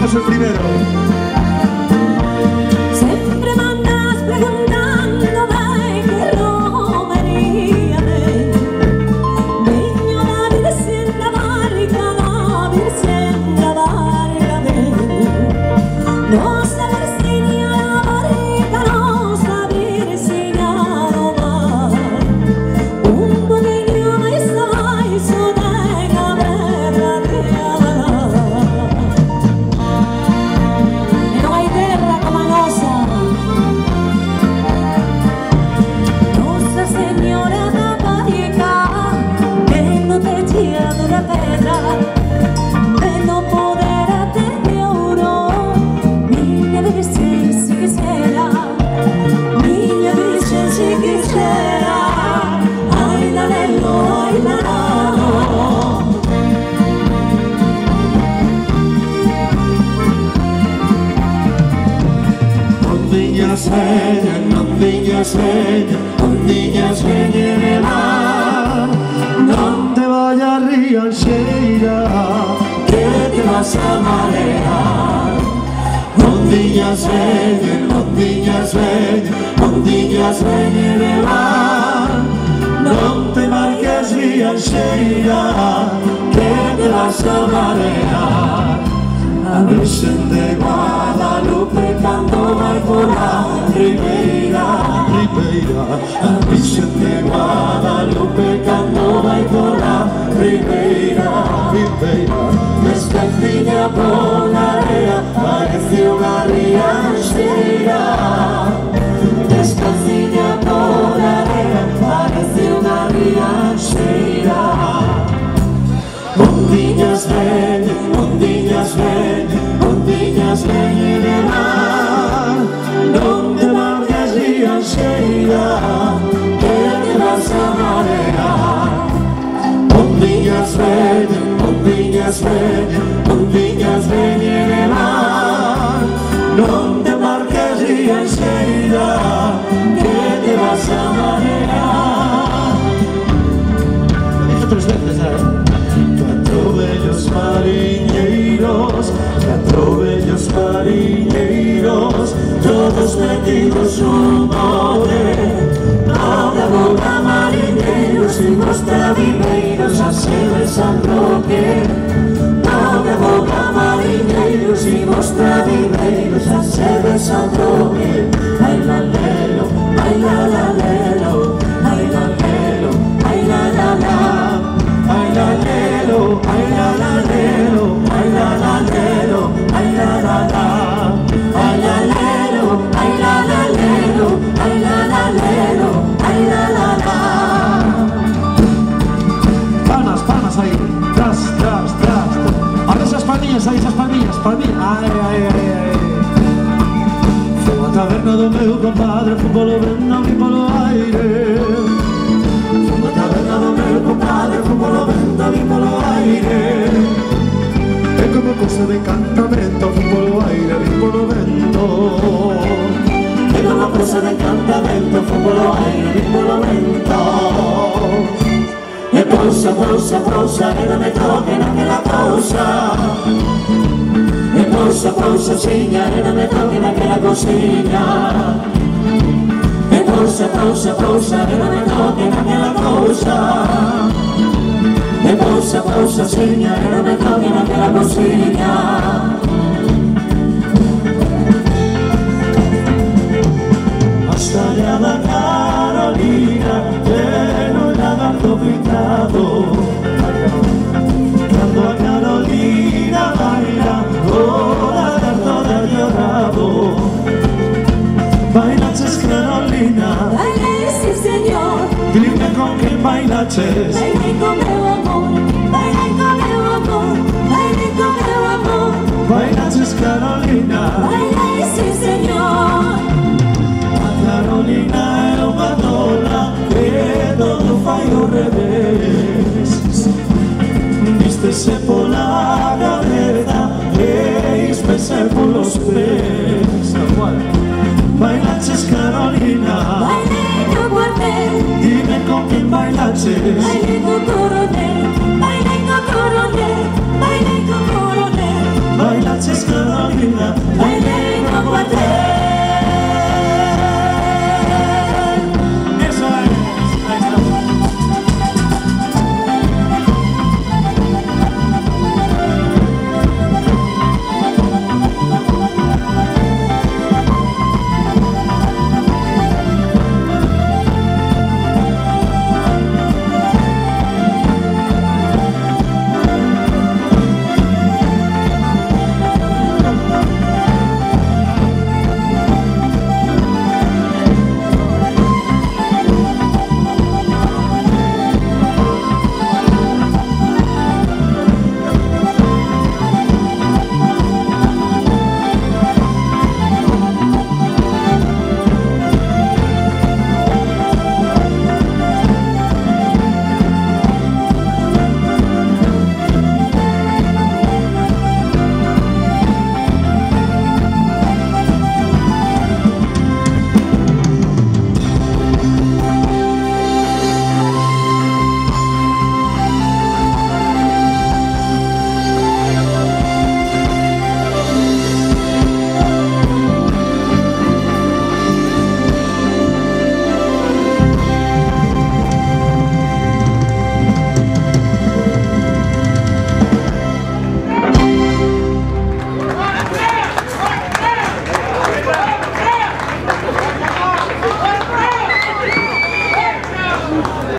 es el primero. Siempre me andas preguntándome qué romería ven. Niño, la Virgen la barca, la Virgen la barca ven. No saber si ni a la barca, no saber si ni a lo mar. Un poquillo más abajo de cabrera de hablar. No hay guerra como Nosa. Nosa Señora da barca, que no te tira de la pedra, de no poder hacerte oro. Niña Virgen si quisiera, niña Virgen si quisiera. Ay la lelo, ay la lalo. Ondiña sueña en el mar. No te vayas río Alxeira, que te vas a marear. Ondiña sueña en el mar. No te marques río Alxeira, que te vas a marear. A Virgen de Guadalupe cando vai por la ribeira. A Virgen de Guadalupe cando vai por la ribeira. Descalciña por la area parece unha rianxeira. Descalciña por la area parece unha rianxeira. Ondiñas ven en el mar. Donde margas rianxeira, que te vas a marear. Ondiñas ven en el mar. Donde margas rianxeira, que te vas a marear. Lo dije 3 veces, Cuatro bellos mariñeiros, todos metidos un bote. Ahora boga mariñeiros y mostradimeiros a Sebe San Roque. Ahora boga mariñeiros y mostradimeiros a Sebe San Roque. Ay la lelo, ay la la lelo, ay la lelo, ay la la la. Ay la lelo, ay la la lelo, ay la la lelo, ay la la la. Ay la lelo, ay la la lelo, ay la la lelo, ay la la la. Palmas ahí, tras. A ver esas palmillas ahí, Ay. Fue a taberna do meu compadre, fue polo vento e polo aire. Fue a taberna do meu compadre, fue polo vento e polo aire. E como cosa de encantamento, fue polo aire e polo vento. E como cosa de encantamento, fue polo aire e polo vento. E pousa, que non me toquen aquela cousa. E pousa, xiña, que non me toquen aquela cousiña. E pousa, que non me toquen aquela cousa. E pousa, xiña, que non me toquen aquela cousiña. Hasta allá da Carolina, lleno el lagarto pintado. Cuando a Carolina baila, con lagarto del llorado. Bailaches, Carolina. Bailé, sí señor. Dime con quién bailaches. Bailé con meu amor, bailé con meu amor, bailé con meu amor. Bailaches, Carolina. Bailé, sí señor. A Carolina é unha dona que todo fai ao revés. Vístese pola cabeza e ispese polos pés. Bailaches, Carolina. Bailé no cuartel. Dime con quién bailaches.